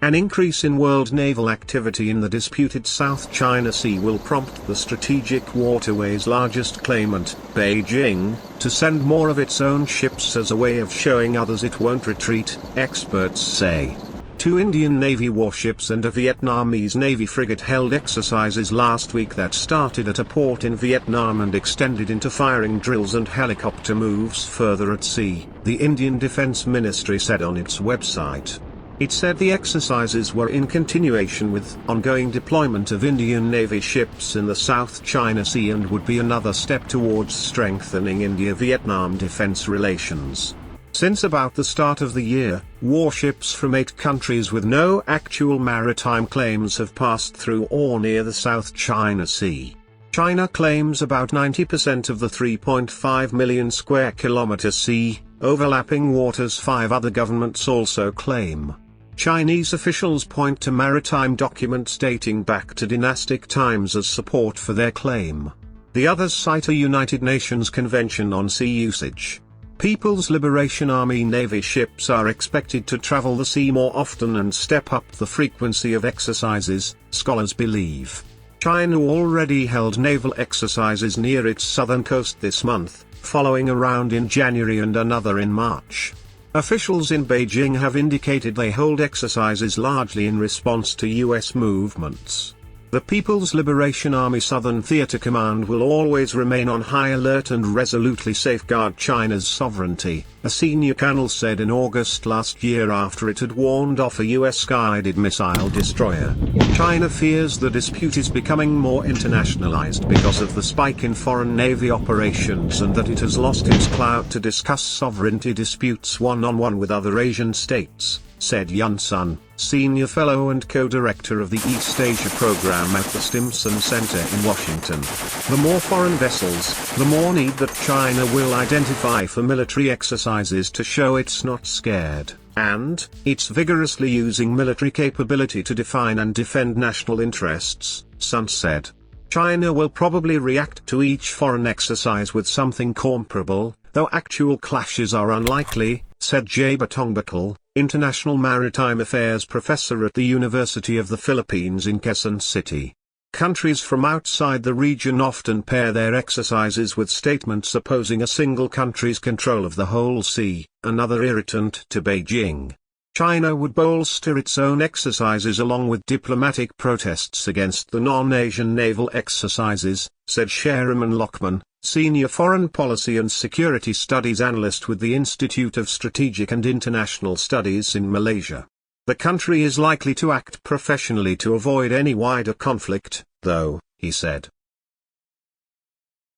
An increase in world naval activity in the disputed South China Sea will prompt the strategic waterway's largest claimant, Beijing, to send more of its own ships as a way of showing others it won't retreat, experts say. 2 Indian Navy warships and a Vietnamese Navy frigate held exercises last week that started at a port in Vietnam and extended into firing drills and helicopter moves further at sea, the Indian Defence Ministry said on its website. It said the exercises were in continuation with ongoing deployment of Indian Navy ships in the South China Sea and would be another step towards strengthening India-Vietnam defense relations. Since about the start of the year, warships from 8 countries with no actual maritime claims have passed through or near the South China Sea. China claims about 90% of the 3.5 million square kilometer sea, overlapping waters 5 other governments also claim. Chinese officials point to maritime documents dating back to dynastic times as support for their claim. The others cite a United Nations Convention on Sea Usage. People's Liberation Army Navy ships are expected to travel the sea more often and step up the frequency of exercises, scholars believe. China already held naval exercises near its southern coast this month, following a round in January and another in March. Officials in Beijing have indicated they hold exercises largely in response to U.S. movements. The People's Liberation Army Southern Theater Command will always remain on high alert and resolutely safeguard China's sovereignty, a senior colonel said in August last year after it had warned off a U.S.-guided missile destroyer. China fears the dispute is becoming more internationalized because of the spike in foreign navy operations and that it has lost its clout to discuss sovereignty disputes one-on-one with other Asian states, said Yun Sun, senior fellow and co-director of the East Asia program at the Stimson Center in Washington. The more foreign vessels, the more need that China will identify for military exercises to show it's not scared, and it's vigorously using military capability to define and defend national interests, Sun said. China will probably react to each foreign exercise with something comparable, though actual clashes are unlikely, said Jay Batongbakal, International Maritime Affairs professor at the University of the Philippines in Quezon City. Countries from outside the region often pair their exercises with statements opposing a single country's control of the whole sea, another irritant to Beijing. China would bolster its own exercises along with diplomatic protests against the non-Asian naval exercises, said Sherman Lockman, senior foreign policy and security studies analyst with the Institute of Strategic and International Studies in Malaysia. The country is likely to act professionally to avoid any wider conflict, though, he said.